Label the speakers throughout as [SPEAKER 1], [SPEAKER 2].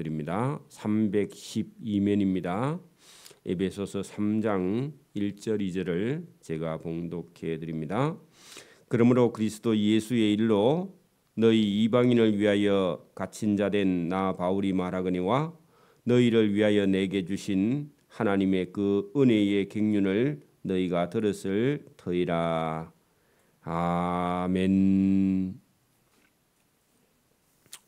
[SPEAKER 1] 드립니다. 312면입니다. 에베소서 3장 1절 2절을 제가 봉독해 드립니다. 그러므로 그리스도 예수의 일로 너희 이방인을 위하여 갇힌 자 된 나 바울이 말하거니와 너희를 위하여 내게 주신 하나님의 그 은혜의 경륜을 너희가 들었을 터이라. 아멘.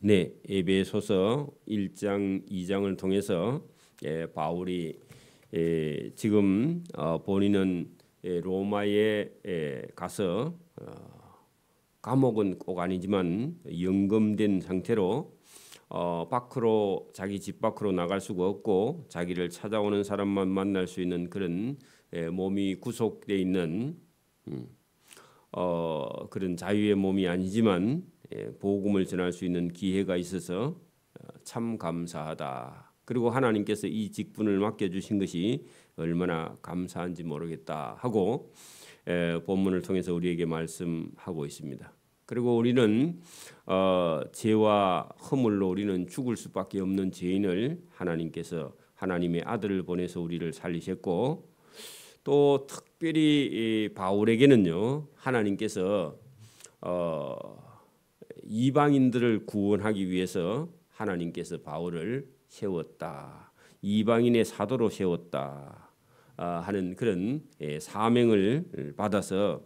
[SPEAKER 1] 네, 에베소서 1장 2장을 통해서 바울이 지금 본인은 로마에 가서 감옥은 꼭 아니지만 연금된 상태로 밖으로 자기 집 밖으로 나갈 수가 없고 자기를 찾아오는 사람만 만날 수 있는 그런 몸이 구속되어 있는 그런 자유의 몸이 아니지만 복음을 전할 수 있는 기회가 있어서 참 감사하다. 그리고 하나님께서 이 직분을 맡겨주신 것이 얼마나 감사한지 모르겠다 하고 본문을 통해서 우리에게 말씀하고 있습니다. 그리고 우리는 죄와 허물로 우리는 죽을 수밖에 없는 죄인을 하나님께서 하나님의 아들을 보내서 우리를 살리셨고 또 특별히 바울에게는요 하나님께서 이방인들을 구원하기 위해서 하나님께서 바울을 세웠다. 이방인의 사도로 세웠다 하는 그런 사명을 받아서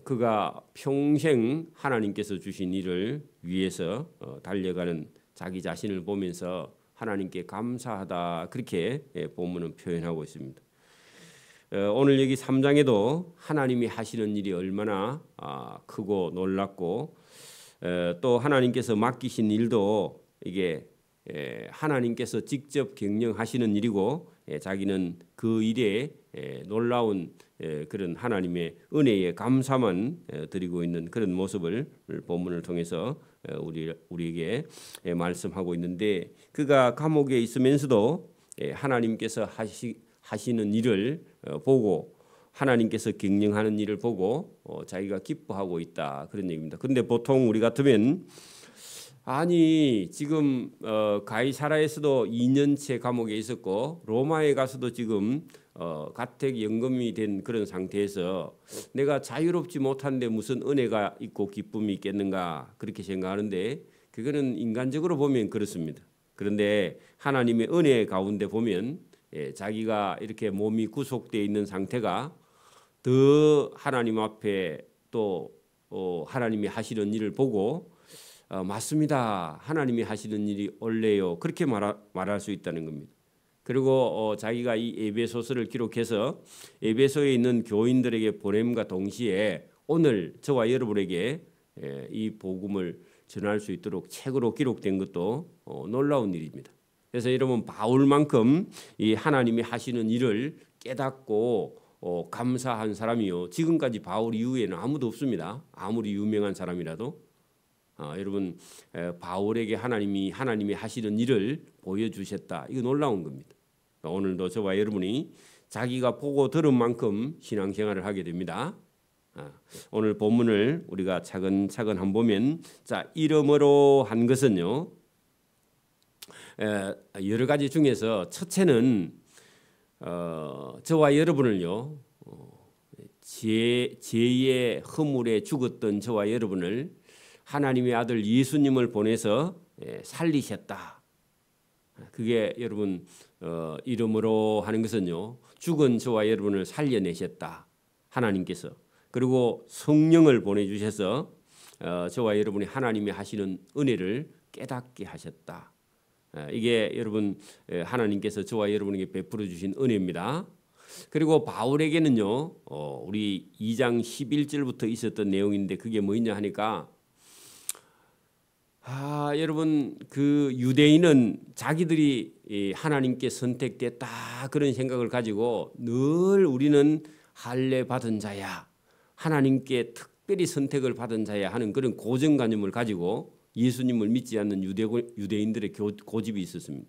[SPEAKER 1] 그가 평생 하나님께서 주신 일을 위해서 달려가는 자기 자신을 보면서 하나님께 감사하다 그렇게 본문은 표현하고 있습니다. 오늘 여기 3장에도 하나님이 하시는 일이 얼마나 크고 놀랍고 또 하나님께서 맡기신 일도 이게 하나님께서 직접 경영하시는 일이고 자기는 그 일에 놀라운 그런 하나님의 은혜에 감사만 드리고 있는 그런 모습을 본문을 통해서 우리에게 말씀하고 있는데 그가 감옥에 있으면서도 하나님께서 하시는 일을 보고 하나님께서 경영하는 일을 보고 자기가 기뻐하고 있다 그런 얘기입니다. 그런데 보통 우리 같으면 아니 지금 가이사라에서도 2년째 감옥에 있었고 로마에 가서도 지금 가택 연금이 된 그런 상태에서 내가 자유롭지 못한데 무슨 은혜가 있고 기쁨이 있겠는가 그렇게 생각하는데 그거는 인간적으로 보면 그렇습니다. 그런데 하나님의 은혜 가운데 보면 자기가 이렇게 몸이 구속되어 있는 상태가 더 하나님 앞에 또 하나님이 하시는 일을 보고 맞습니다. 하나님이 하시는 일이 옳네요. 그렇게 말할 수 있다는 겁니다. 그리고 자기가 이 에베소서를 기록해서 에베소에 있는 교인들에게 보냄과 동시에 오늘 저와 여러분에게 이 복음을 전할 수 있도록 책으로 기록된 것도 놀라운 일입니다. 그래서 여러분 바울만큼 이 하나님이 하시는 일을 깨닫고 감사한 사람이요 지금까지 바울 이후에는 아무도 없습니다. 아무리 유명한 사람이라도 여러분 바울에게 하나님이 하시는 일을 보여주셨다. 이거 놀라운 겁니다. 오늘도 저와 여러분이 자기가 보고 들은 만큼 신앙생활을 하게 됩니다. 오늘 본문을 우리가 차근차근 한번 보면 자 이름으로 한 것은요 여러 가지 중에서 첫째는 저와 여러분을요 죄의 허물에 죽었던 저와 여러분을 하나님의 아들 예수님을 보내서 살리셨다. 그게 여러분 이름으로 하는 것은요 죽은 저와 여러분을 살려내셨다. 하나님께서 그리고 성령을 보내주셔서 저와 여러분이 하나님이 하시는 은혜를 깨닫게 하셨다. 이게 여러분 하나님께서 저와 여러분에게 베풀어 주신 은혜입니다. 그리고 바울에게는요 우리 2장 11절부터 있었던 내용인데 그게 뭐냐 하니까 여러분 그 유대인은 자기들이 하나님께 선택됐다 그런 생각을 가지고 늘 우리는 할례 받은 자야 하나님께 특별히 선택을 받은 자야 하는 그런 고정관념을 가지고 예수님을 믿지 않는 유대인들의 고집이 있었습니다.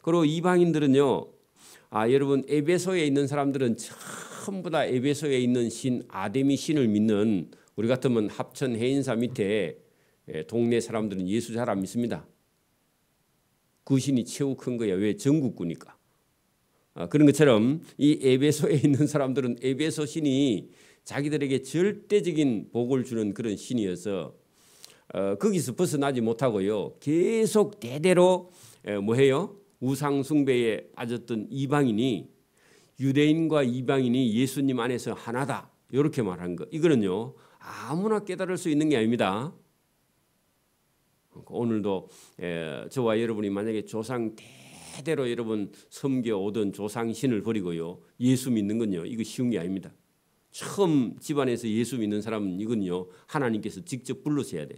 [SPEAKER 1] 그리고 이방인들은요 여러분 에베소에 있는 사람들은 전부 다 에베소에 있는 신 아데미 신을 믿는 우리 같으면 합천 해인사 밑에 동네 사람들은 예수 잘 안 믿습니다. 그 신이 최고 큰 거야. 왜? 전국구니까. 그런 것처럼 이 에베소에 있는 사람들은 에베소 신이 자기들에게 절대적인 복을 주는 그런 신이어서 거기서 벗어나지 못하고요. 계속 대대로 뭐해요? 우상 숭배에 빠졌던 이방인이 유대인과 이방인이 예수님 안에서 하나다. 이렇게 말한 거. 이거는요. 아무나 깨달을 수 있는 게 아닙니다. 오늘도 저와 여러분이 만약에 조상 대대로 여러분 섬겨오던 조상신을 버리고요. 예수 믿는 건요. 이거 쉬운 게 아닙니다. 처음 집안에서 예수 믿는 사람은 이건요. 하나님께서 직접 불러셔야 돼.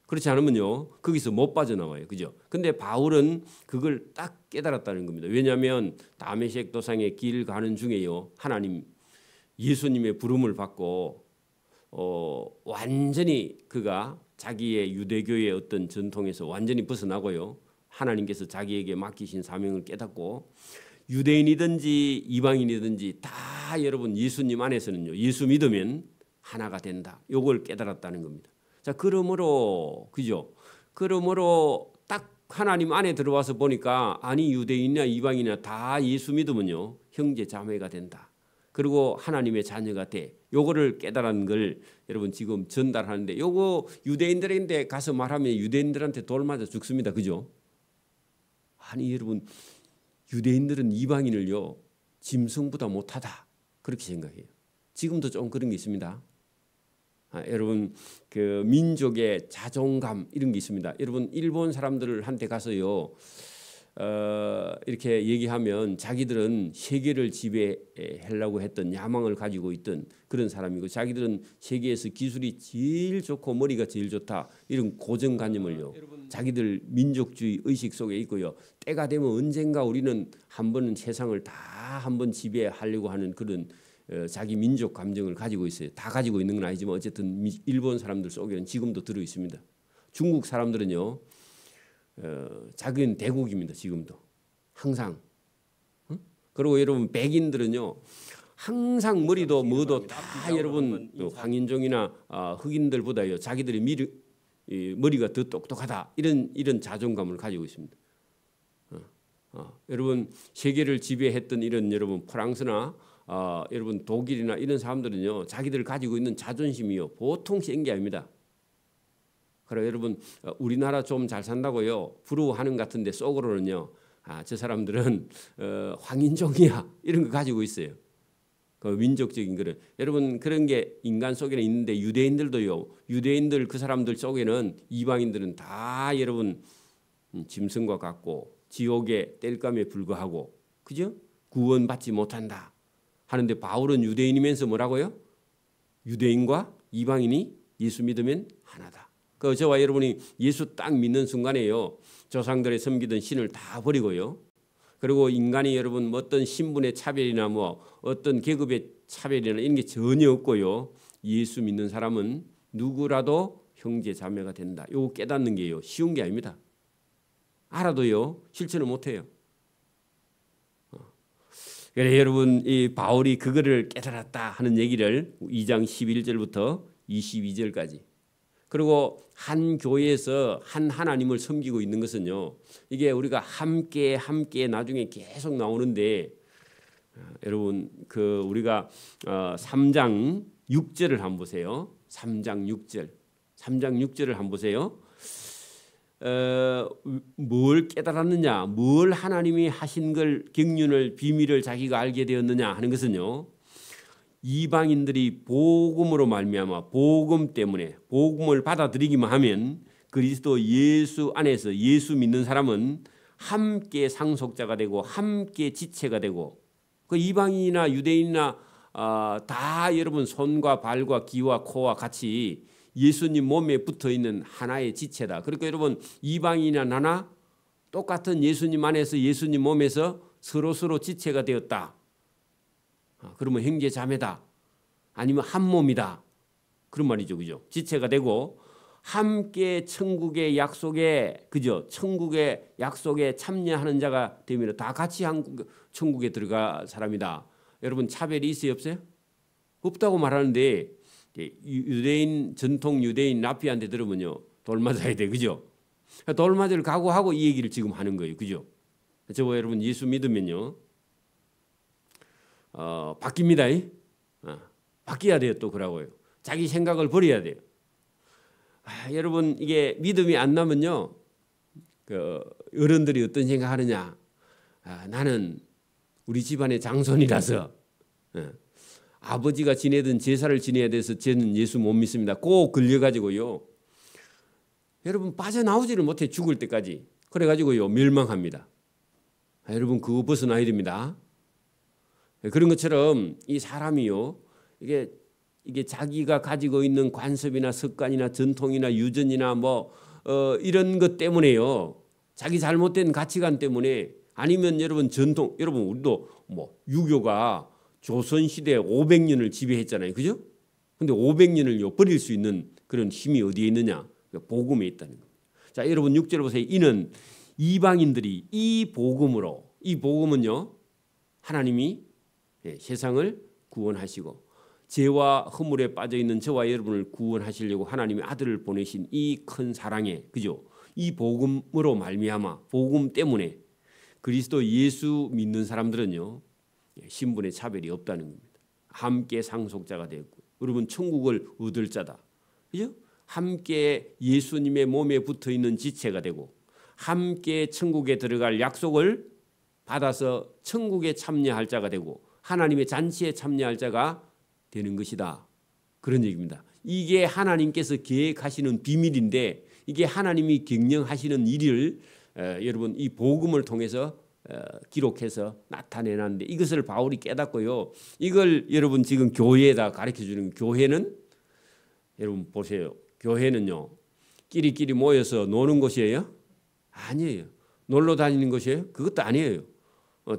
[SPEAKER 1] 그렇지 않으면요. 거기서 못 빠져나와요. 그죠? 근데 바울은 그걸 딱 깨달았다는 겁니다. 왜냐하면 다메섹 도상의 길 가는 중에요. 하나님 예수님의 부름을 받고 완전히 그가 자기의 유대교의 어떤 전통에서 완전히 벗어나고요. 하나님께서 자기에게 맡기신 사명을 깨닫고 유대인이든지 이방인이든지 다 여러분 예수님 안에서는요. 예수 믿으면 하나가 된다. 요걸 깨달았다는 겁니다. 자, 그러므로 그죠? 그러므로 딱 하나님 안에 들어와서 보니까 아니 유대인이나 이방인이나 다 예수 믿으면요. 형제 자매가 된다. 그리고 하나님의 자녀가 돼. 요거를 깨달은 걸 여러분 지금 전달하는데 요거 유대인들한테 가서 말하면 유대인들한테 돌 맞아 죽습니다. 그죠? 아니 여러분 유대인들은 이방인을요. 짐승보다 못하다. 그렇게 생각해요. 지금도 좀 그런 게 있습니다. 여러분 그 민족의 자존감 이런 게 있습니다. 여러분 일본 사람들한테 가서요. 이렇게 얘기하면 자기들은 세계를 지배하려고 했던 야망을 가지고 있던 그런 사람이고 자기들은 세계에서 기술이 제일 좋고 머리가 제일 좋다 이런 고정관념을요. 자기들 민족주의 의식 속에 있고요. 때가 되면 언젠가 우리는 한 번은 세상을 다 한 번 지배하려고 하는 그런 자기 민족 감정을 가지고 있어요. 다 가지고 있는 건 아니지만 어쨌든 일본 사람들 속에는 지금도 들어 있습니다. 중국 사람들은요. 자기는 대국입니다. 지금도 항상. 그리고 여러분 백인들은요. 항상 머리도 뭐도 다 여러분 황인종이나 흑인들보다요. 자기들이 머리가 더 똑똑하다. 이런 자존감을 가지고 있습니다. 여러분 세계를 지배했던 이런 여러분 프랑스나 여러분 독일이나 이런 사람들은요. 자기들 가지고 있는 자존심이요. 보통 센 게 아닙니다. 그래 여러분 우리나라 좀 잘 산다고요 부러워하는 같은데 속으로는요 저 사람들은 황인종이야 이런 거 가지고 있어요. 그 민족적인 거를 여러분 그런 게 인간 속에는 있는데 유대인들도요 유대인들 그 사람들 속에는 이방인들은 다 여러분 짐승과 같고 지옥의 땔감에 불과하고 그죠? 구원받지 못한다 하는데 바울은 유대인이면서 뭐라고요? 유대인과 이방인이 예수 믿으면 하나다. 그 저와 여러분이 예수 딱 믿는 순간에요. 조상들의 섬기던 신을 다 버리고요. 그리고 인간이 여러분 어떤 신분의 차별이나 뭐 어떤 계급의 차별이나 이런 게 전혀 없고요. 예수 믿는 사람은 누구라도 형제 자매가 된다. 이거 깨닫는 게요. 쉬운 게 아닙니다. 알아도요. 실천을 못 해요. 그래 여러분 이 바울이 그거를 깨달았다 하는 얘기를 2장 11절부터 22절까지 그리고 한 교회에서 한 하나님을 섬기고 있는 것은요. 이게 우리가 함께 나중에 계속 나오는데 여러분 그 우리가 3장 6절을 한번 보세요. 3장 6절을 한번 보세요. 뭘 깨달았느냐, 뭘 하나님이 하신 걸 경륜을 비밀을 자기가 알게 되었느냐 하는 것은요. 이방인들이 복음으로 말미암아 복음 때문에 복음을 받아들이기만 하면 그리스도 예수 안에서 예수 믿는 사람은 함께 상속자가 되고 함께 지체가 되고 그 이방인이나 유대인이나 다 여러분 손과 발과 귀와 코와 같이 예수님 몸에 붙어있는 하나의 지체다. 그러니까 여러분 이방인이나 나나 똑같은 예수님 안에서 예수님 몸에서 서로 지체가 되었다. 그러면 형제 자매다. 아니면 한 몸이다. 그런 말이죠. 그죠? 지체가 되고 함께 천국의 약속에 그죠? 천국의 약속에 참여하는 자가 되면 다 같이 천국에 들어갈 사람이다. 여러분 차별이 있어요, 없어요? 없다고 말하는데 유대인 전통 유대인 라피한테 들으면요. 돌 맞아야 돼. 그죠? 돌맞이를 각오하고 이 얘기를 지금 하는 거예요. 그죠? 저와 여러분 예수 믿으면요. 바뀝니다. 바뀌어야 돼요. 또 그러고요. 자기 생각을 버려야 돼요. 여러분 이게 믿음이 안 나면요. 그 어른들이 어떤 생각하느냐. 나는 우리 집안의 장손이라서 아버지가 지내던 제사를 지내야 돼서 저는 예수 못 믿습니다. 꼭 걸려가지고요. 여러분 빠져나오지를 못해 죽을 때까지. 그래가지고요 멸망합니다. 여러분 그거 벗어나야 됩니다. 그런 것처럼 이 사람이요 이게 자기가 가지고 있는 관습이나 습관이나 전통이나 유전이나 이런 것 때문에요. 자기 잘못된 가치관 때문에 아니면 여러분 전통 여러분 우리도 유교가 조선 시대 500년을 지배했잖아요. 그죠? 근데 500년을요 버릴 수 있는 그런 힘이 어디에 있느냐? 복음에 있다는 겁니다. 자, 여러분 6절 보세요. 이는 이방인들이 이 복음은요. 하나님이 세상을 구원하시고 죄와 허물에 빠져 있는 저와 여러분을 구원하시려고 하나님의 아들을 보내신 이 큰 사랑에 그죠? 이 복음으로 말미암아 복음 때문에 그리스도 예수 믿는 사람들은요. 신분의 차별이 없다는 겁니다. 함께 상속자가 되었고 여러분 천국을 얻을 자다. 그죠? 함께 예수님의 몸에 붙어 있는 지체가 되고 함께 천국에 들어갈 약속을 받아서 천국에 참여할 자가 되고 하나님의 잔치에 참여할 자가 되는 것이다. 그런 얘기입니다. 이게 하나님께서 계획하시는 비밀인데 이게 하나님이 경영하시는 일을 여러분 이 복음을 통해서 기록해서 나타내놨는데 이것을 바울이 깨닫고요. 이걸 여러분 지금 교회에다 가르쳐주는 교회는 여러분 보세요. 교회는요. 끼리끼리 모여서 노는 곳이에요? 아니에요. 놀러 다니는 곳이에요? 그것도 아니에요.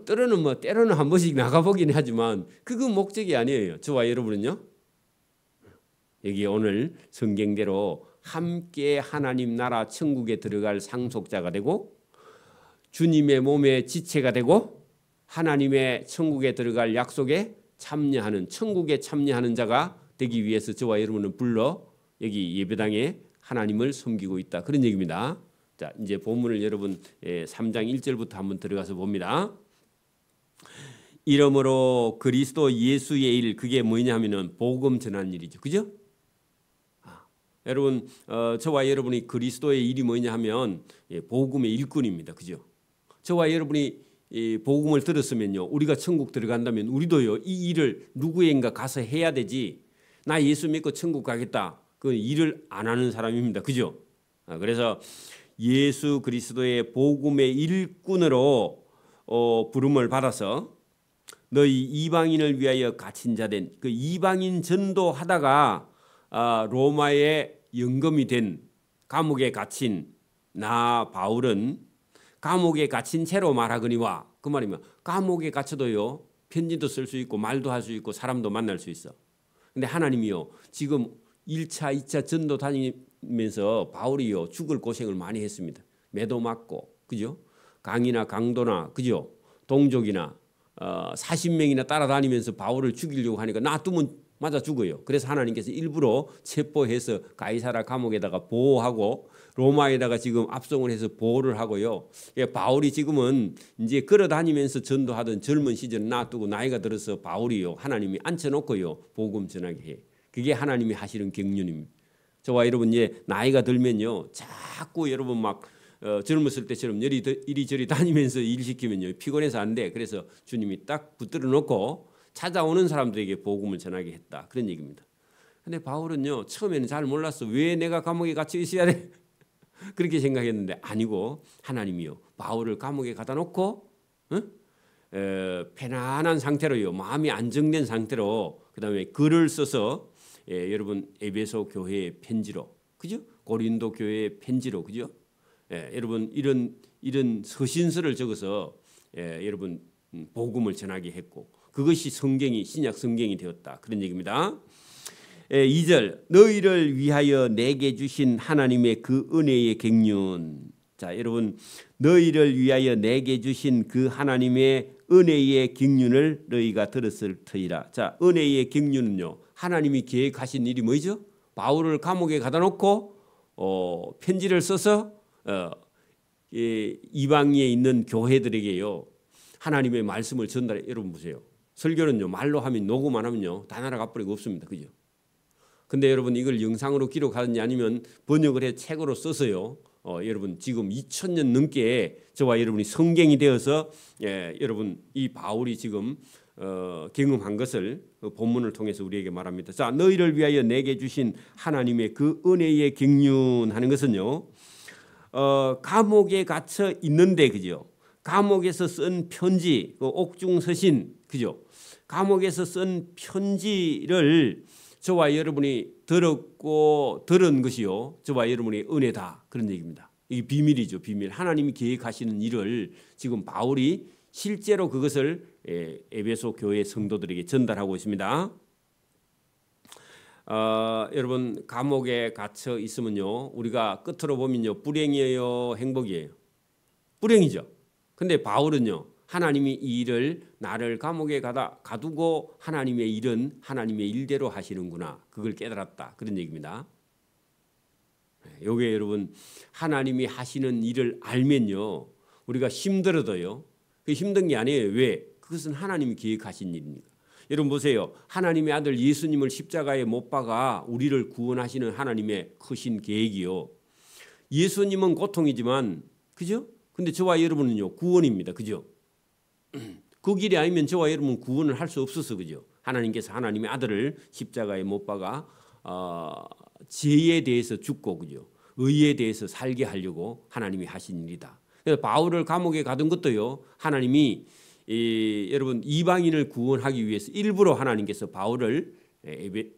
[SPEAKER 1] 때로는 한 번씩 나가보긴 하지만 그거 목적이 아니에요. 저와 여러분은요. 여기 오늘 성경대로 함께 하나님 나라 천국에 들어갈 상속자가 되고 주님의 몸의 지체가 되고 하나님의 천국에 들어갈 약속에 참여하는 천국에 참여하는 자가 되기 위해서 저와 여러분은 불러 여기 예배당에 하나님을 섬기고 있다. 그런 얘기입니다. 자, 이제 본문을 여러분 3장 1절부터 한번 들어가서 봅니다. 이러므로 그리스도 예수의 일 그게 뭐냐면은 복음 전하는 일이죠. 그죠? 여러분 저와 여러분이 그리스도의 일이 뭐냐 하면 복음의 일꾼입니다. 그죠? 저와 여러분이 복음을 들었으면요. 우리가 천국 들어간다면 우리도요. 이 일을 누구인가 가서 해야 되지. 나 예수 믿고 천국 가겠다. 그 일을 안 하는 사람입니다. 그죠? 그래서 예수 그리스도의 복음의 일꾼으로 부름을 받아서 너희 이방인을 위하여 갇힌 자된 그 이방인 전도하다가 로마에 영검이 된 감옥에 갇힌 나 바울은 감옥에 갇힌 채로 말하거니와 그 말이면 감옥에 갇혀도요 편지도 쓸 수 있고 말도 할 수 있고 사람도 만날 수 있어. 근데 하나님이요 지금 1차 2차 전도 다니면서 바울이요 죽을 고생을 많이 했습니다. 매도 맞고 그죠? 강이나 강도나 그죠? 동족이나 40명이나 따라다니면서 바울을 죽이려고 하니까 놔두면 맞아 죽어요. 그래서 하나님께서 일부러 체포해서 가이사라 감옥에다가 보호하고 로마에다가 지금 압송을 해서 보호를 하고요. 바울이 지금은 이제 걸어다니면서 전도하던 젊은 시절 놔두고 나이가 들어서 바울이요 하나님이 앉혀놓고요 복음 전하게 해. 그게 하나님이 하시는 경륜입니다. 저와 여러분 이제 나이가 들면요 자꾸 여러분 막 젊었을 때처럼 이리저리 다니면서 일 시키면요 피곤해서 안 돼. 그래서 주님이 딱 붙들어 놓고 찾아오는 사람들에게 복음을 전하게 했다. 그런 얘기입니다. 근데 바울은요 처음에는 잘 몰랐어. 왜 내가 감옥에 갇혀 있어야 돼? 그렇게 생각했는데 아니고 하나님이요 바울을 감옥에 가다 놓고 편안한 상태로요 마음이 안정된 상태로 그다음에 글을 써서 여러분 에베소 교회의 편지로 그죠? 고린도 교회의 편지로 그죠? 여러분 이런 서신서를 적어서 여러분 복음을 전하게 했고 그것이 성경이 신약 성경이 되었다. 그런 얘기입니다. 2절 너희를 위하여 내게 주신 하나님의 그 은혜의 경륜. 자, 여러분 너희를 위하여 내게 주신 그 하나님의 은혜의 경륜을 너희가 들었을 터이라. 자, 은혜의 경륜은요. 하나님이 계획하신 일이 뭐죠? 바울을 감옥에 가다 놓고 편지를 써서 이방에 있는 교회들에게요 하나님의 말씀을 전달해. 여러분 보세요. 설교는요 말로 하면 녹음만 하면요 다 날아가 버리고 없습니다. 그죠? 근데 여러분 이걸 영상으로 기록하든지 아니면 번역을 해 책으로 써서요. 여러분 지금 2000년 넘게 저와 여러분이 성경이 되어서 여러분 이 바울이 지금 경험한 것을 본문을 통해서 우리에게 말합니다. 자, 너희를 위하여 내게 주신 하나님의 그 은혜에 경륜하는 것은요. 감옥에 갇혀 있는데 그죠? 감옥에서 쓴 편지, 옥중서신 그죠? 감옥에서 쓴 편지를 저와 여러분이 들은 것이요 저와 여러분의 은혜다 그런 얘기입니다. 이게 비밀이죠. 비밀. 하나님이 계획하시는 일을 지금 바울이 실제로 그것을 에베소 교회 성도들에게 전달하고 있습니다. 여러분 감옥에 갇혀 있으면요 우리가 끝으로 보면요 불행이에요 행복이에요? 불행이죠. 근데 바울은요 하나님이 이 일을 나를 감옥에 가두고 하나님의 일은 하나님의 일대로 하시는구나 그걸 깨달았다 그런 얘기입니다. 요게 여러분 하나님이 하시는 일을 알면요 우리가 힘들어도요 그 힘든 게 아니에요. 왜? 그것은 하나님이 계획하신 일입니다. 여러분 보세요. 하나님의 아들 예수님을 십자가에 못 박아 우리를 구원하시는 하나님의 크신 계획이요. 예수님은 고통이지만 그죠? 근데 저와 여러분은요 구원입니다. 그죠? 그 길이 아니면 저와 여러분은 구원을 할 수 없어서 그죠? 하나님께서 하나님의 아들을 십자가에 못 박아 죄에 대해서 죽고 그죠? 의에 대해서 살게 하려고 하나님이 하신 일이다. 그래서 바울을 감옥에 가둔 것도요 하나님이 여러분 이방인을 구원하기 위해서 일부러 하나님께서 바울을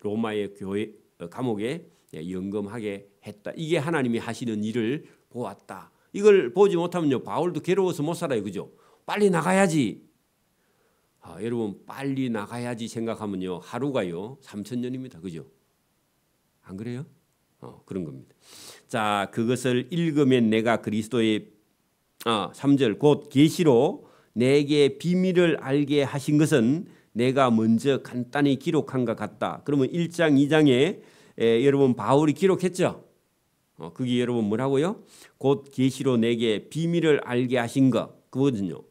[SPEAKER 1] 로마의 교회 감옥에 연금하게 했다. 이게 하나님이 하시는 일을 보았다. 이걸 보지 못하면요 바울도 괴로워서 못 살아요. 그죠? 빨리 나가야지. 여러분 빨리 나가야지 생각하면요 하루가요 3000년입니다. 그죠? 안 그래요? 그런 겁니다. 자, 그것을 읽으면 내가 그리스도의 3절 곧 계시로 내게 비밀을 알게 하신 것은 내가 먼저 간단히 기록한 것 같다. 그러면 1장 2장에 여러분 바울이 기록했죠. 그게 여러분 뭐라고요? 곧 계시로 내게 비밀을 알게 하신 것 그거거든요.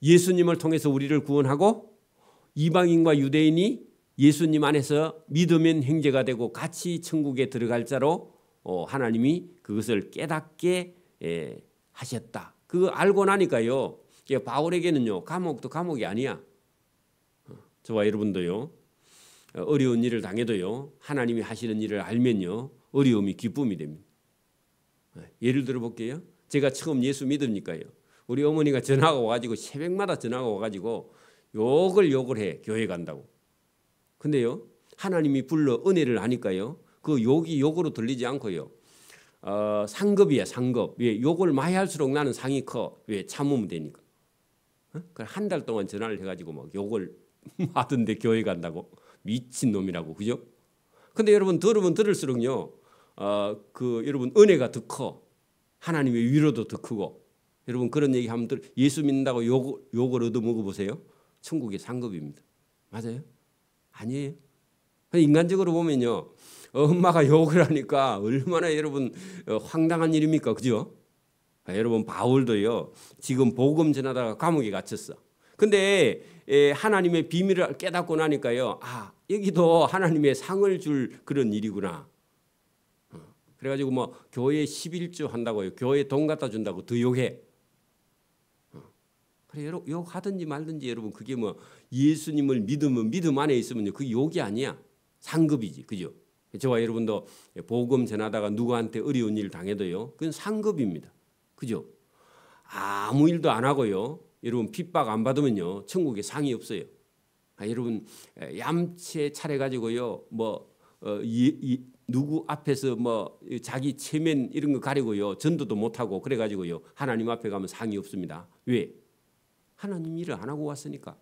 [SPEAKER 1] 예수님을 통해서 우리를 구원하고 이방인과 유대인이 예수님 안에서 믿으면 형제가 되고 같이 천국에 들어갈 자로 하나님이 그것을 깨닫게 하셨다. 그거 알고 나니까요. 바울에게는요. 감옥도 감옥이 아니야. 저와 여러분도요. 어려운 일을 당해도요. 하나님이 하시는 일을 알면요. 어려움이 기쁨이 됩니다. 예를 들어 볼게요. 제가 처음 예수 믿으니까요. 우리 어머니가 전화가 와가지고 새벽마다 전화가 와가지고 욕을 해. 교회 간다고. 근데요. 하나님이 불러 은혜를 아니까요. 그 욕이 욕으로 들리지 않고요. 상급이야 상급. 왜 욕을 많이 할수록 나는 상이 커. 왜 참으면 되니까. 한 달 동안 전화를 해가지고 막 욕을 하던데 교회 간다고 미친 놈이라고 그죠? 근데 여러분 들으면 들을수록요. 여러분 은혜가 더 커. 하나님의 위로도 더 크고. 여러분 그런 얘기하면 예수 믿는다고 욕을 얻어 먹어보세요. 천국의 상급입니다. 맞아요? 아니에요. 인간적으로 보면요. 엄마가 욕을 하니까 얼마나 여러분 황당한 일입니까? 그죠? 여러분 바울도요. 지금 복음 전하다가 감옥에 갇혔어. 근데 하나님의 비밀을 깨닫고 나니까요. 여기도 하나님의 상을 줄 그런 일이구나. 그래가지고 뭐 교회 11조 한다고요. 교회 돈 갖다 준다고 더 욕해. 그래 욕하든지 말든지 여러분 그게 뭐 예수님을 믿으면 믿음 안에 있으면요. 그게 욕이 아니야. 상급이지. 그죠? 저와 여러분도 복음 전하다가 누구한테 어려운 일을 당해도요. 그건 상급입니다. 그죠? 아무 일도 안 하고요. 여러분 핍박 안 받으면요. 천국에 상이 없어요. 여러분 얌체 차려가지고요. 누구 앞에서 자기 체면 이런 거 가리고요. 전도도 못하고 그래가지고요. 하나님 앞에 가면 상이 없습니다. 왜? 하나님 일을 안 하고 왔으니까.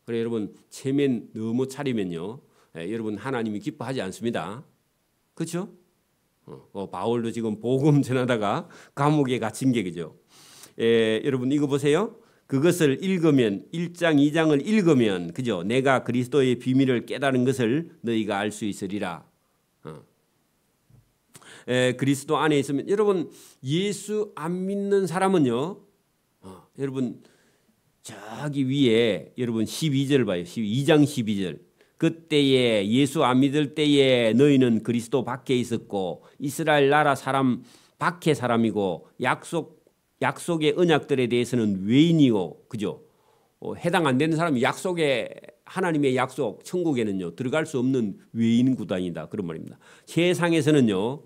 [SPEAKER 1] 그래 여러분 체면 너무 차리면요. 여러분 하나님이 기뻐하지 않습니다. 그렇죠? 바울도 지금 복음 전하다가 감옥에 갇힌 게 그죠. 여러분 이거 보세요. 그것을 읽으면 1장 2장을 읽으면 그죠. 내가 그리스도의 비밀을 깨달은 것을 너희가 알 수 있으리라. 그리스도 안에 있으면 여러분 예수 안 믿는 사람은요. 여러분 저기 위에 여러분 12절 봐요. 2장 12절. 그때에 예수 안 믿을 때에 너희는 그리스도 밖에 있었고 이스라엘 나라 사람 밖에 사람이고 약속의 언약들에 대해서는 외인이요. 그죠? 해당 안 되는 사람이 하나님의 약속 천국에는요 들어갈 수 없는 외인 구단이다 그런 말입니다. 세상에서는요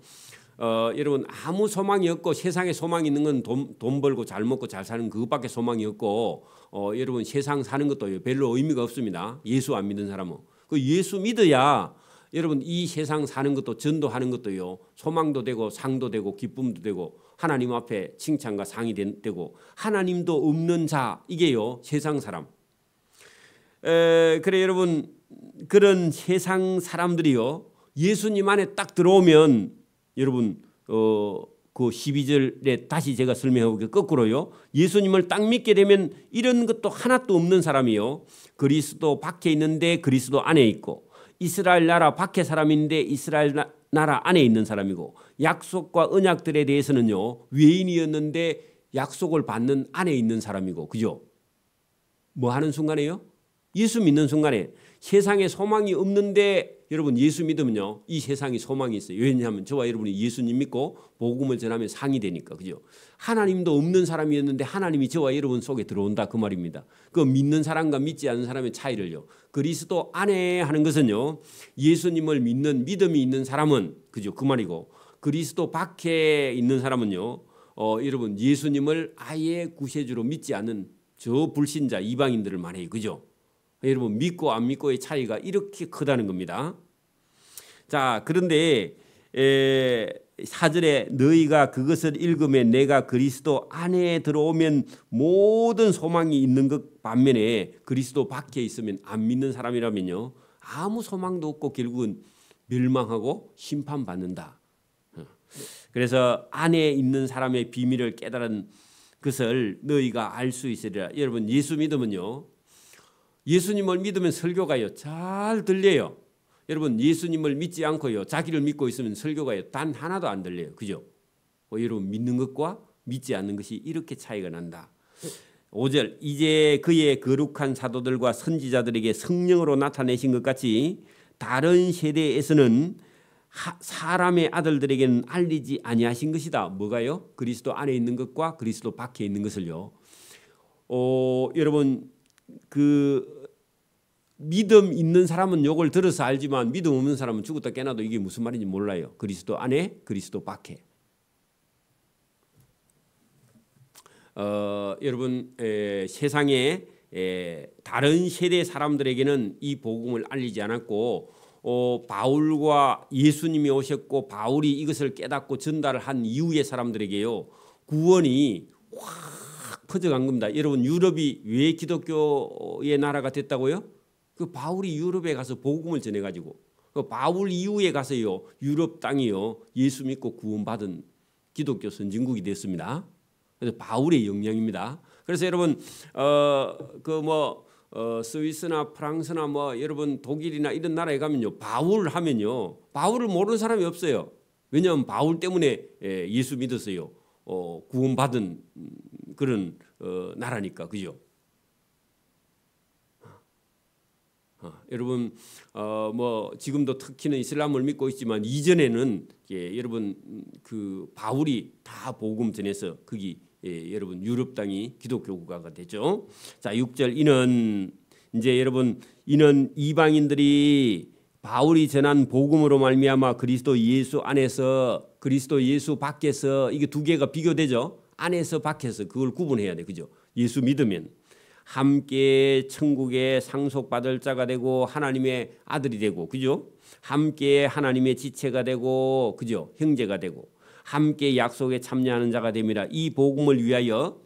[SPEAKER 1] 여러분 아무 소망이 없고 세상에 소망이 있는 건 돈 벌고 잘 먹고 잘 사는 그것밖에 소망이 없고 여러분 세상 사는 것도 별로 의미가 없습니다. 예수 안 믿는 사람은 그 예수 믿어야 여러분 이 세상 사는 것도 전도하는 것도요 소망도 되고 상도 되고 기쁨도 되고 하나님 앞에 칭찬과 상이 되고 하나님도 없는 자 이게요 세상 사람. 그래 여러분 그런 세상 사람들이요 예수님 안에 딱 들어오면 여러분 그 12절에 다시 제가 설명해 볼게요. 거꾸로요. 예수님을 딱 믿게 되면 이런 것도 하나도 없는 사람이요. 그리스도 밖에 있는데 그리스도 안에 있고 이스라엘 나라 밖에 사람인데 이스라엘 나라 안에 있는 사람이고 약속과 언약들에 대해서는요. 외인이었는데 약속을 받는 안에 있는 사람이고 그죠? 뭐 하는 순간에요? 예수 믿는 순간에 세상에 소망이 없는데 여러분 예수 믿으면요 이 세상에 소망이 있어요. 왜냐하면 저와 여러분이 예수님 믿고 복음을 전하면 상이 되니까 그죠? 하나님도 없는 사람이었는데 하나님이 저와 여러분 속에 들어온다 그 말입니다. 그 믿는 사람과 믿지 않는 사람의 차이를요. 그리스도 안에 하는 것은요 예수님을 믿는 믿음이 있는 사람은 그죠? 그 말이고 그리스도 밖에 있는 사람은요 여러분 예수님을 아예 구세주로 믿지 않는 저 불신자 이방인들을 말해요. 그죠? 여러분 믿고 안 믿고의 차이가 이렇게 크다는 겁니다. 자 그런데 4절에 너희가 그것을 읽으면 내가 그리스도 안에 들어오면 모든 소망이 있는 것 반면에 그리스도 밖에 있으면 안 믿는 사람이라면요 아무 소망도 없고 결국은 멸망하고 심판받는다. 그래서 안에 있는 사람의 비밀을 깨달은 것을 너희가 알 수 있으리라. 여러분 예수 믿으면요 예수님을 믿으면 설교가요 잘 들려요. 여러분 예수님을 믿지 않고요 자기를 믿고 있으면 설교가요 단 하나도 안 들려요. 그죠? 여러분 믿는 것과 믿지 않는 것이 이렇게 차이가 난다. 5절 이제 그의 거룩한 사도들과 선지자들에게 성령으로 나타내신 것 같이 다른 세대에서는 사람의 아들들에게는 알리지 아니하신 것이다. 뭐가요? 그리스도 안에 있는 것과 그리스도 밖에 있는 것을요. 여러분 그 믿음 있는 사람은 요걸 들어서 알지만 믿음 없는 사람은 죽었다 깨나도 이게 무슨 말인지 몰라요. 그리스도 안에 그리스도 밖에. 여러분 세상에 다른 세대 사람들에게는 이 복음을 알리지 않았고 바울과 예수님이 오셨고 바울이 이것을 깨닫고 전달을 한 이후의 사람들에게요 구원이 확 퍼져간 겁니다. 여러분 유럽이 왜 기독교의 나라가 됐다고요? 그 바울이 유럽에 가서 복음을 전해가지고 그 바울 이후에 가서요 유럽 땅이요 예수 믿고 구원받은 기독교 선진국이 됐습니다. 그래서 바울의 영향입니다. 그래서 여러분 스위스나 프랑스나 뭐 여러분 독일이나 이런 나라에 가면요 바울 하면요 바울을 모르는 사람이 없어요. 왜냐하면 바울 때문에 예수 믿었어요. 구원받은 그런 나라니까 그죠? 여러분 뭐 지금도 특히는 이슬람을 믿고 있지만 이전에는 여러분 그 바울이 다 복음 전해서 거기 여러분 유럽 땅이 기독교 국가가 되죠. 자 6절 이는 이제 여러분 이는 이방인들이 바울이 전한 복음으로 말미암아 그리스도 예수 안에서 그리스도 예수 밖에서 이게 두 개가 비교되죠. 안에서 밖에서 그걸 구분해야 돼. 그죠? 예수 믿으면 함께 천국에 상속받을 자가 되고 하나님의 아들이 되고 그죠? 함께 하나님의 지체가 되고 그죠? 형제가 되고 함께 약속에 참여하는 자가 됩니다. 이 복음을 위하여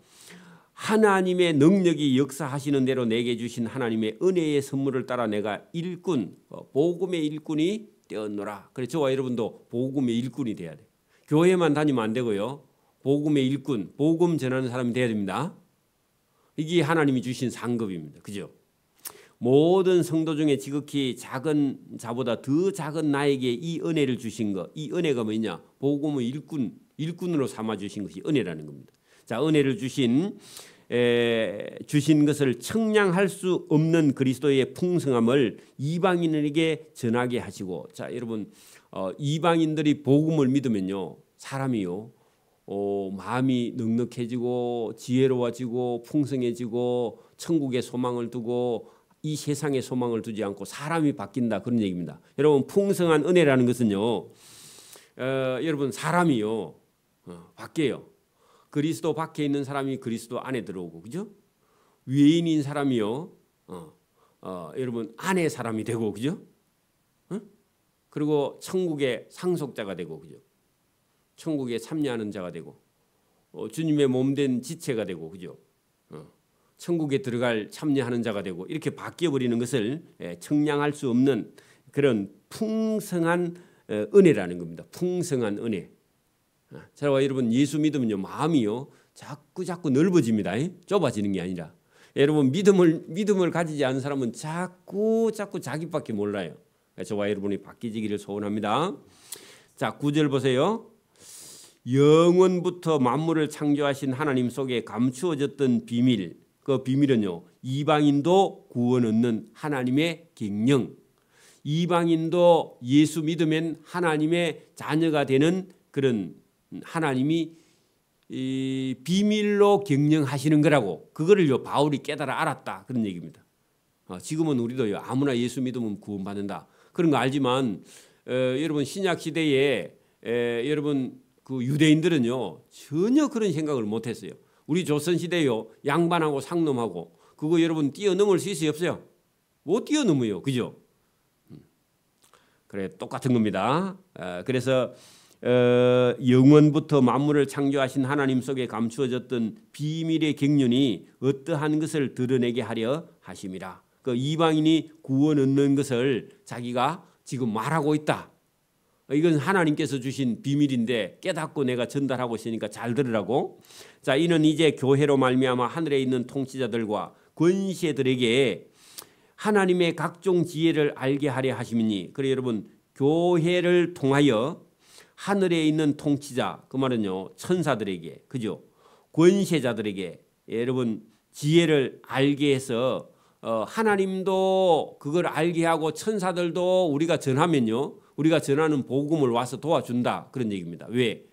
[SPEAKER 1] 하나님의 능력이 역사하시는 대로 내게 주신 하나님의 은혜의 선물을 따라 내가 일꾼 복음의 일꾼이 되었노라. 그래서 저와 여러분도 복음의 일꾼이 돼야 돼. 교회만 다니면 안 되고요. 복음의 일꾼, 복음 전하는 사람이 돼야 됩니다. 이게 하나님이 주신 상급입니다. 그죠?
[SPEAKER 2] 모든 성도 중에 지극히 작은 자보다 더 작은 나에게 이 은혜를 주신 것. 이 은혜가 뭐냐? 복음의 일꾼으로 삼아 주신 것이 은혜라는 겁니다. 자, 은혜를 주신 것을 청량할 수 없는 그리스도의 풍성함을 이방인에게 전하게 하시고, 자, 여러분, 이방인들이 복음을 믿으면요, 사람이요, 마음이 넉넉해지고 지혜로워지고 풍성해지고 천국의 소망을 두고 이 세상의 소망을 두지 않고 사람이 바뀐다, 그런 얘기입니다. 여러분, 풍성한 은혜라는 것은요, 여러분, 사람이요, 바뀌어요. 그리스도 밖에 있는 사람이 그리스도 안에 들어오고, 그죠? 외인인 사람이요, 여러분, 안에 사람이 되고, 그죠? 그리고 천국의 상속자가 되고, 그죠? 천국에 참여하는 자가 되고, 주님의 몸된 지체가 되고, 그죠? 천국에 들어갈 참여하는 자가 되고, 이렇게 바뀌어 버리는 것을 청량할 수 없는 그런 풍성한 은혜라는 겁니다. 풍성한 은혜. 저와 여러분, 예수 믿으면요, 마음이요, 자꾸 넓어집니다. 좁아지는 게 아니라. 여러분, 믿음을 가지지 않은 사람은 자꾸 자기밖에 몰라요. 저와 여러분이 바뀌지기를 소원합니다. 자, 9절 보세요. 영원부터 만물을 창조하신 하나님 속에 감추어졌던 비밀, 그 비밀은요, 이방인도 구원 얻는 하나님의 경영, 이방인도 예수 믿으면 하나님의 자녀가 되는 그런 하나님이 이 비밀로 경영하시는 거라고, 그거를요 바울이 깨달아 알았다, 그런 얘기입니다. 지금은 우리도요 아무나 예수 믿으면 구원받는다, 그런 거 알지만 여러분, 신약 시대에 여러분 그 유대인들은요 전혀 그런 생각을 못했어요. 우리 조선 시대요, 양반하고 상놈하고 그거 여러분 뛰어넘을 수 있어요, 없어요? 못 뛰어넘어요, 그죠? 그래, 똑같은 겁니다. 그래서 영원부터 만물을 창조하신 하나님 속에 감추어졌던 비밀의 경륜이 어떠한 것을 드러내게 하려 하심이라. 그 이방인이 구원 얻는 것을 자기가 지금 말하고 있다. 이건 하나님께서 주신 비밀인데 깨닫고 내가 전달하고 있으니까 잘 들으라고. 자, 이는 이제 교회로 말미암아 하늘에 있는 통치자들과 권세들에게 하나님의 각종 지혜를 알게 하려 하심이니. 그래, 여러분, 교회를 통하여 하늘에 있는 통치자, 그 말은요 천사들에게, 그죠? 권세자들에게 여러분 지혜를 알게 해서 하나님도 그걸 알게 하고 천사들도 우리가 전하면요, 우리가 전하는 복음을 와서 도와준다, 그런 얘기입니다. 왜?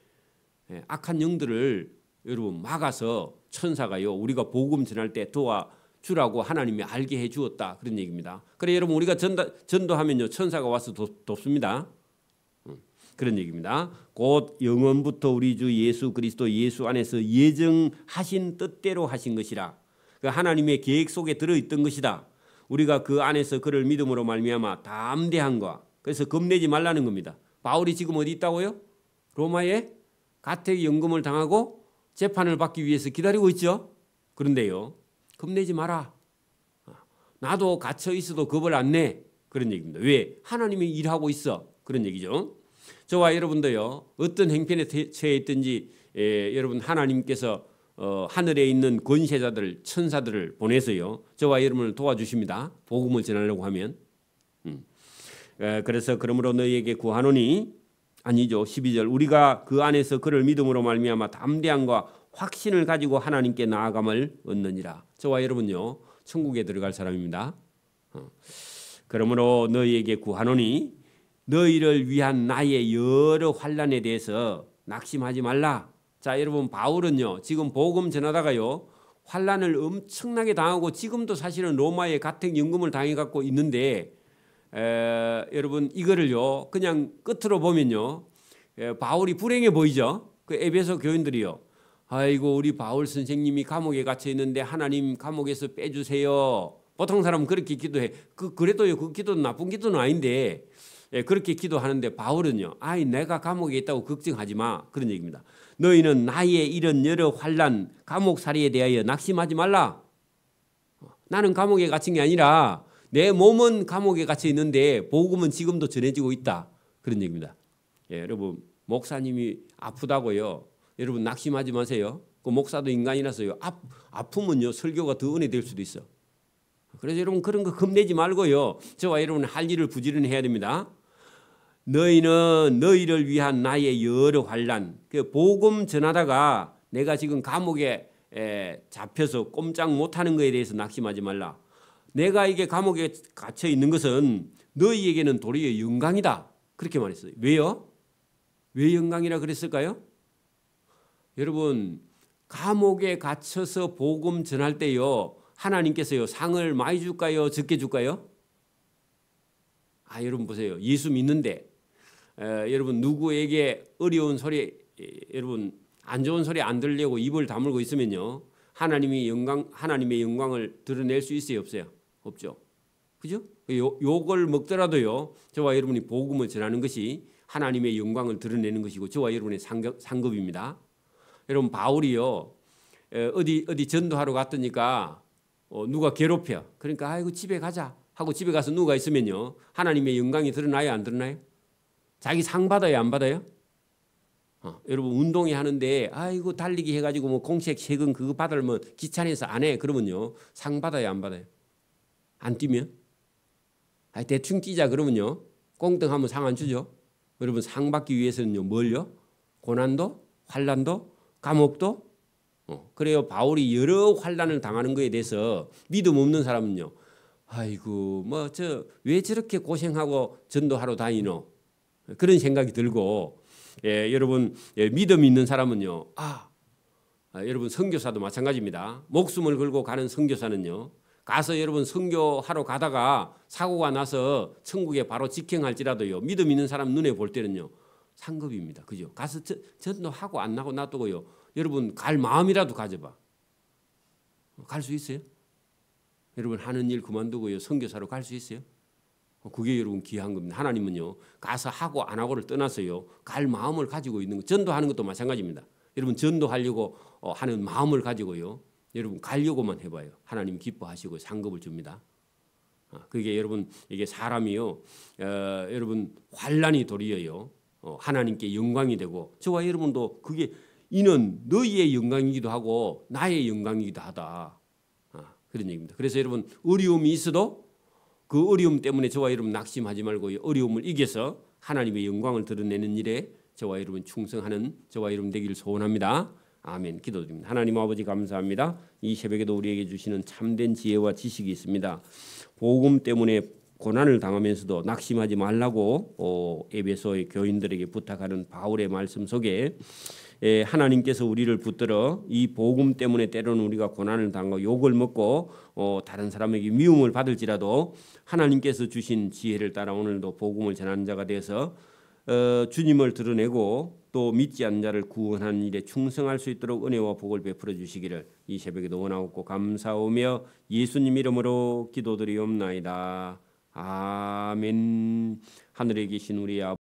[SPEAKER 2] 악한 영들을 여러분 막아서 천사가요 우리가 복음 전할 때 도와주라고 하나님이 알게 해 주었다, 그런 얘기입니다. 그래, 여러분, 우리가 전도하면요 천사가 와서 돕습니다. 그런 얘기입니다. 곧 영원부터 우리 주 예수 그리스도 예수 안에서 예정하신 뜻대로 하신 것이라. 그 하나님의 계획 속에 들어있던 것이다. 우리가 그 안에서 그를 믿음으로 말미암아 담대함과, 그래서 겁내지 말라는 겁니다. 바울이 지금 어디 있다고요? 로마에 가택 연금을 당하고 재판을 받기 위해서 기다리고 있죠. 그런데요, 겁내지 마라. 나도 갇혀 있어도 겁을 안 내, 그런 얘기입니다. 왜? 하나님이 일하고 있어, 그런 얘기죠. 저와 여러분도요 어떤 행편에 처해 있든지 여러분 하나님께서 하늘에 있는 권세자들 천사들을 보내서요 저와 여러분을 도와주십니다. 복음을 전하려고 하면. 그래서 그러므로 너희에게 구하노니, 아니죠, 12절, 우리가 그 안에서 그를 믿음으로 말미암아 담대함과 확신을 가지고 하나님께 나아감을 얻느니라. 저와 여러분요 천국에 들어갈 사람입니다. 그러므로 너희에게 구하노니 너희를 위한 나의 여러 환난에 대해서 낙심하지 말라. 자, 여러분, 바울은요 지금 복음 전하다가요 환난을 엄청나게 당하고 지금도 사실은 로마에 가택 연금을 당해 갖고 있는데 여러분 이거를요 그냥 끝으로 보면요 바울이 불행해 보이죠. 그 에베소 교인들이요, 아이고 우리 바울 선생님이 감옥에 갇혀 있는데 하나님 감옥에서 빼주세요. 보통 사람은 그렇게 기도해. 그래도요 그 기도는 나쁜 기도는 아닌데 그렇게 기도하는데 바울은요, 아이 내가 감옥에 있다고 걱정하지 마, 그런 얘기입니다. 너희는 나의 이런 여러 환난 감옥살이에 대하여 낙심하지 말라. 나는 감옥에 갇힌 게 아니라 내 몸은 감옥에 갇혀 있는데 복음은 지금도 전해지고 있다, 그런 얘기입니다. 여러분, 목사님이 아프다고요, 여러분 낙심하지 마세요. 그 목사도 인간이라서요 아프면요 설교가 더 은혜 될 수도 있어.
[SPEAKER 1] 그래서 여러분 그런 거 겁내지 말고요. 저와 여러분 할 일을 부지런히 해야 됩니다. 너희는 너희를 위한 나의 여러 환난, 그 복음 전하다가 내가 지금 감옥에 잡혀서 꼼짝 못하는 것에 대해서 낙심하지 말라. 내가 이게 감옥에 갇혀 있는 것은 너희에게는 도리어 영광이다. 그렇게 말했어요. 왜요? 왜 영광이라 그랬을까요? 여러분 감옥에 갇혀서 복음 전할 때요 하나님께서요 상을 많이 줄까요? 적게 줄까요? 여러분 보세요. 예수 믿는데 여러분 누구에게 어려운 소리 여러분 안 좋은 소리 안 들으려고 입을 다물고 있으면요 하나님의 영광을 드러낼 수 있어요? 없어요? 없죠. 그죠? 욕을 먹더라도요 저와 여러분이 복음을 전하는 것이 하나님의 영광을 드러내는 것이고 저와 여러분의 상급입니다. 여러분 바울이요 어디 전도하러 갔더니까 누가 괴롭혀. 그러니까 아이고 집에 가자 하고 집에 가서 누가 있으면요 하나님의 영광이 드러나요 안 드러나요? 자기 상 받아요 안 받아요? 여러분 운동회 하는데 아이고 달리기 해가지고 뭐 공책 세금 그거 받으면 귀찮아서 안 해. 그러면요 상 받아요 안 받아요? 안 뛰면? 대충 뛰자 그러면요 꽁뚱하면 상 안 주죠. 여러분 상 받기 위해서는요 뭘요? 고난도 환난도 감옥도 그래요. 바울이 여러 환난을 당하는 것에 대해서 믿음 없는 사람은요 아이고 뭐 왜 저렇게 고생하고 전도하러 다니노 그런 생각이 들고 여러분 믿음 있는 사람은요 여러분 선교사도 마찬가지입니다. 목숨을 걸고 가는 선교사는요 가서 여러분 선교하러 가다가 사고가 나서 천국에 바로 직행할지라도요 믿음 있는 사람 눈에 볼 때는요 상급입니다. 그죠? 가서 전도하고 안 나고 놔두고요 여러분 갈 마음이라도 가져봐. 갈 수 있어요? 여러분 하는 일 그만두고요 선교사로 갈 수 있어요? 그게 여러분 귀한 겁니다. 하나님은요 가서 하고 안 하고를 떠나서요 갈 마음을 가지고 있는 거. 전도하는 것도 마찬가지입니다. 여러분 전도하려고 하는 마음을 가지고요 여러분 가려고만 해봐요. 하나님 기뻐하시고 상급을 줍니다. 그게 여러분 이게 사람이요 여러분 환난이 도리어요 하나님께 영광이 되고 저와 여러분도 그게 이는 너희의 영광이기도 하고 나의 영광이기도 하다. 그런 얘기입니다. 그래서 여러분 어려움이 있어도 그 어려움 때문에 저와 여러분 낙심하지 말고 어려움을 이겨서 하나님의 영광을 드러내는 일에 저와 여러분 충성하는 저와 여러분 되기를 소원합니다. 아멘. 기도드립니다. 하나님 아버지 감사합니다. 이 새벽에도 우리에게 주시는 참된 지혜와 지식이 있습니다. 복음 때문에 고난을 당하면서도 낙심하지 말라고 에베소의 교인들에게 부탁하는 바울의 말씀 속에 하나님께서 우리를 붙들어 이 복음 때문에 때로는 우리가 고난을 당하고 욕을 먹고 다른 사람에게 미움을 받을지라도 하나님께서 주신 지혜를 따라 오늘도 복음을 전하는 자가 되어서 주님을 드러내고 또 믿지 않는 자를 구원하는 일에 충성할 수 있도록 은혜와 복을 베풀어 주시기를 이 새벽에도 원하옵고 감사하며 예수님 이름으로 기도드리옵나이다. 아멘. 하늘에 계신 우리 아버지